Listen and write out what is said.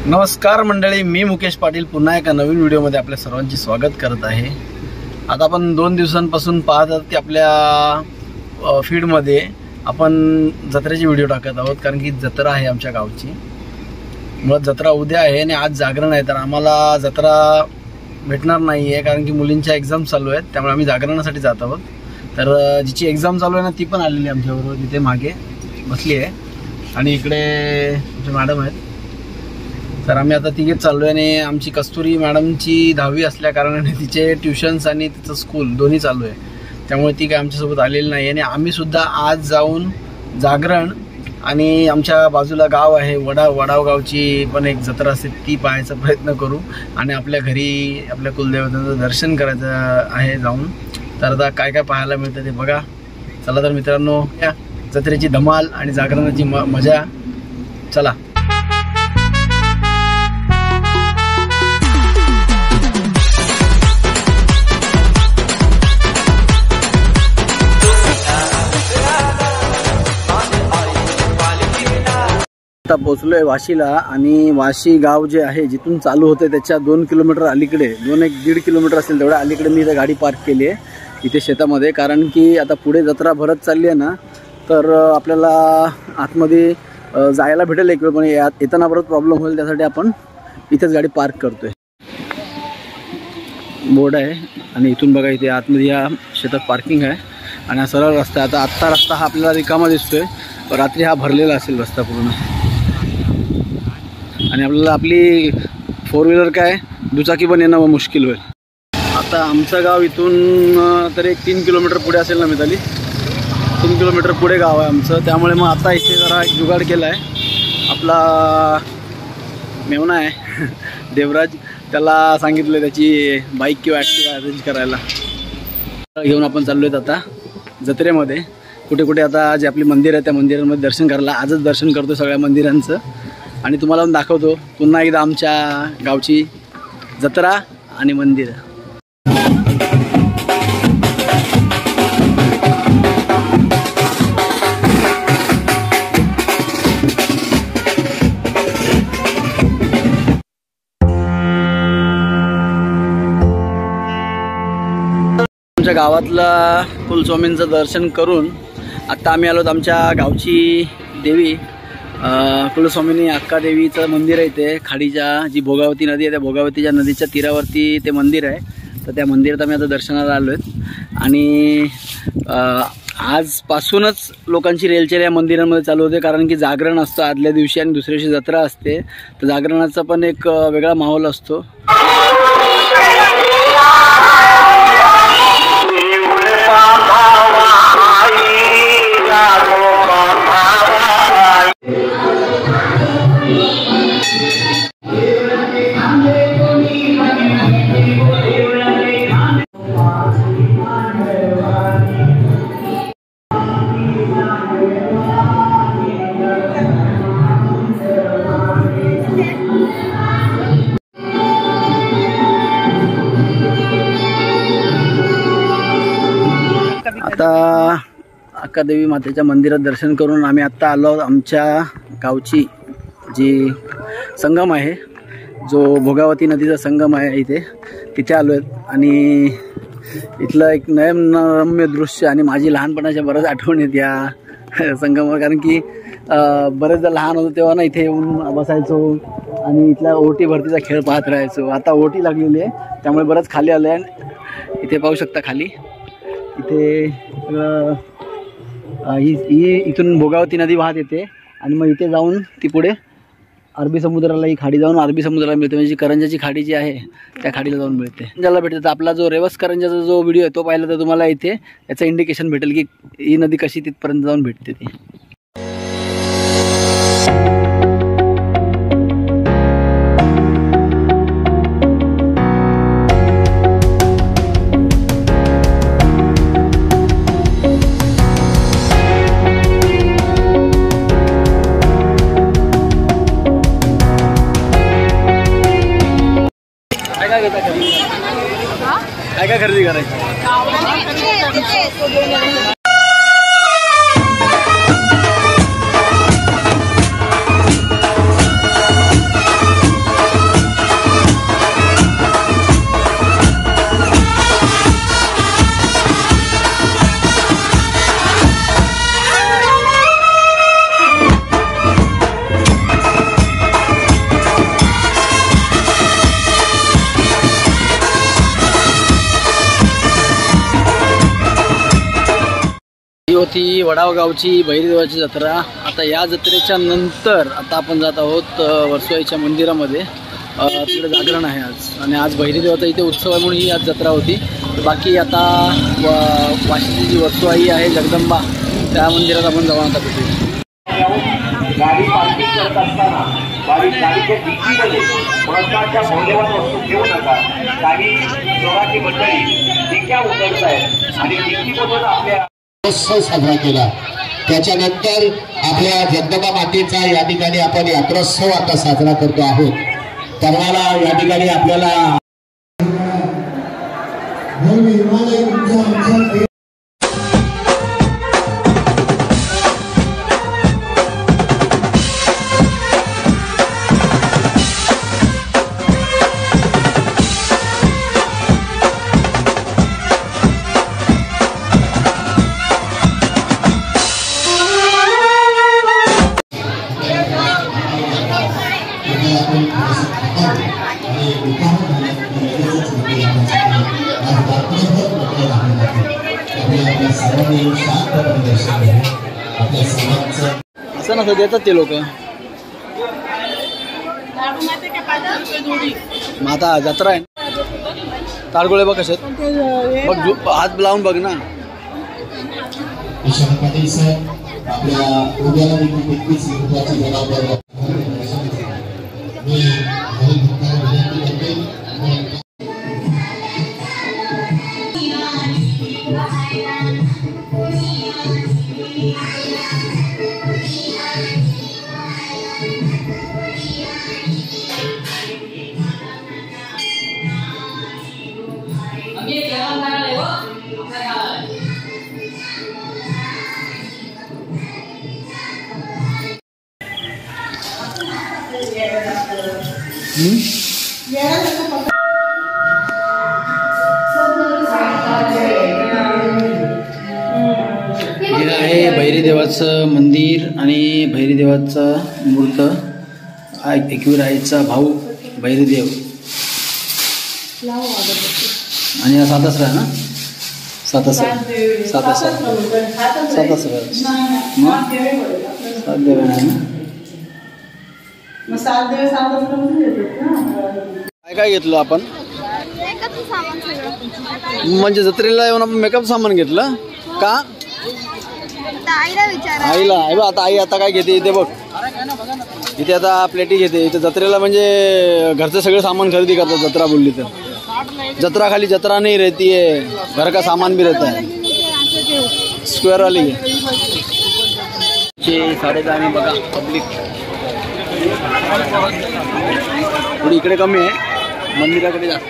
नमस्कार मंडळी, मी मुकेश पाटील पुन्हा एका नवीन व्हिडिओमध्ये आपल्या सर्वांचे स्वागत करत आहे। आता आपण 2 दिवसांपासून पाहत आहोत की आपल्या फीडमध्ये आपण जत्रेचे व्हिडिओ टाकत आहोत, कारण की जत्रा आहे आमच्या गावची। मग जत्रा उद्या आहे आणि आज जागरण आहे, तर आम्हाला जत्रा भेटणार नाही आहे कारण की मुलींच्या एक्झाम चालू आहेत, त्यामुळे आम्ही जागरणासाठी जात आहोत। तर जिची एक्झाम चालू आहे ना ती पण आलेली आमच्याबरोबर, तिथे मागे बसली आहे आणि इकडे आमचे मॅडम आहेत। तर आम्ही आता तिघेच चाललोय आणि आमची कस्तुरी मॅडमची 10वी असल्या कारणाने तिचे ट्युशन्स आणि तिचं स्कूल दोन्ही चालू आहे, त्यामुळे ती काय आमच्यासोबत आलेली नाही। आणि आम्ही सुद्धा आज जाऊन जागरण आणि आमच्या बाजूला गाव आहे वडाव गावची पण एक जत्रा असते ती पाहायचा प्रयत्न करू आणि आपल्या घरी आपल्या कुलदेवतांचं दर्शन करायचं आहे जाऊन। तर आता काय काय पाहायला मिळतं ते बघा। चला तर मित्रांनो, या जत्रेची धमाल आणि जागरणाची मजा, चला। आता पोचलोय वाशीला आणि वाशी गाव जे आहे जिथून चालू होते त्याच्या 2 किलोमीटर अलीकडे 1.5 किलोमीटर असेल तेवढ्या अलीकडे मी इथे गाडी पार्क केली आहे इथे शेतामध्ये, कारण की आता पुढे जत्रा भरत चालली आहे ना, तर आपल्याला आतमध्ये जायला भेटेल एक वेळ, पण येताना परत प्रॉब्लेम होईल, त्यासाठी आपण इथेच गाडी पार्क करतोय। बोर्ड आहे आणि इथून बघा इथे आतमध्ये या शेतात पार्किंग आहे आणि हा सरळ रस्ता आहे। आत्ता रस्ता हा आपल्याला रिकामा दिसतोय, रात्री हा भरलेला असेल रस्ता पूर्ण आणि आपल्याला आपली 4 व्हीलर काय दुचाकी पण येणं मुश्किल होईल। आता आमचं गाव इथून तर एक 3 किलोमीटर पुढे असेल ना मिताली, 3 किलोमीटर पुढे गाव आहे आमचं, त्यामुळे मग आता इथे जरा एक जुगाड केला आहे। आपला मेवना आहे देवराज, त्याला सांगितलं त्याची बाईक किंवा ॲक्टिवा अरेंज करायला घेऊन आपण चाललो आहेत आता जत्रेमध्ये। कुठे कुठे आता जे आपली मंदिर आहे त्या मंदिरांमध्ये दर्शन करायला आजच दर्शन करतो सगळ्या मंदिरांचं आणि तुम्हाला दाखवतो पुन्हा एकदा आमच्या गावची जत्रा आणि मंदिर। आमच्या गावातला कुलस्वामींचं दर्शन करून आता आम्ही आलोत आमच्या गावची देवी कुलस्वामिनी अक्का देवीचं मंदिर आहे इथे खाडीच्या जी भोगावती नदी आहे त्या भोगावतीच्या नदीच्या तीरावरती ते मंदिर आहे। तर त्या मंदिरात आम्ही आता दर्शनाला आलो आहेत आणि आजपासूनच लोकांची रेलचेल या मंदिरांमध्ये चालू होते, कारण की जागरण असतं आदल्या दिवशी आणि दुसऱ्या दिवशी जत्रा असते, तर जागरणाचा पण एक वेगळा माहोल असतो। आता अक्का देवी मातेच्या मंदिरात दर्शन करून आम्ही आत्ता आलो आमच्या गावची जी संगम आहे, जो भोगावती नदीचा संगम आहे इथे, तिथे आलो आहेत आणि इथलं एक नयनरम्य दृश्य आणि माझी लहानपणाच्या बऱ्याच आठवणी आहेत या संगमावर, कारण की बरेचदा लहान होतो तेव्हा ना इथे येऊन बसायचो आणि इथला ओटी भरतीचा खेळ पाहत राहायचो। आता ओटी लागलेली आहे त्यामुळे बरंच खाली आलं आहे, इथे पाहू शकता खाली इथे ही इथून भोगावती नदी वाहत येते आणि मग इथे जाऊन ती पुढे अरबी समुद्राला, ही खाडी जाऊन अरबी समुद्राला मिळते, म्हणजे करंजाची खाडी जी आहे त्या खाडीला जाऊन मिळते। ज्याला भेटते तर आपला जो रेवस करंजाचा जो व्हिडिओ आहे तो पाहिला तर तुम्हाला इथे याचं इंडिकेशन भेटेल की ही नदी कशी तिथपर्यंत जाऊन भेटते ती। काय खरेदी करायची? ती वडाव गावची भैरीदेवाची जत्रा. आता या जत्रेच्या नंतर आता आपण जात आहोत वर्सोईच्या मंदिरामध्ये. तिकडे जागरण आहे आज आणि आज भैरीदेवाचा इथे उत्सव आहे म्हणून ही आज जत्रा होती. बाकी आता वाशीची जी वर्सोई आहे जगदंबा त्या मंदिरात आपण जाऊन आता भेटू. गाडी पार्किंग करत असताना गाडीच्या डिकीमध्ये महत्वाच्या मौल्यवान वस्तू घेऊ नका. काही जोराची मंडळी डिक्या उतरत आहेत आणि डिकीमधून आपल्या उत्सव साजरा केला. त्याच्यानंतर आपल्या जगदंबा मातेचा या ठिकाणी आपण यात्रोत्सव आता साजरा करतो आहोत. परवाला या ठिकाणी आपल्याला असं नसं देतात ते लोक. मग आता जत्रा आहे ताडगोळे बघ कशात बघ हात लावून बघ ना. हे आहे भैरीदेवाचं मंदिर आणि भैरीदेवाचा मूर्त एकविराईचा भाऊ भैरीदेव. आणि हा सातासरा ना सातासरा काय घेतलं आपण म्हणजे जत्रेला येऊन आपण मेकअप सामान घेतलं का आईला. आई बा आता आई आता काय घेते इथे बघ इथे आता प्लेटी घेते इथे जत्रेला म्हणजे घरचं सगळं सामान खरेदी करतात. जत्रा बोलली तर जत्रा खाली जत्रा नहीं रहती है घर का सामान भी रहता है. स्क्वेअर वाली है 10:30 बघा पब्लिक थोडी इकडे कमी आहे मंदिराकडे जास्त.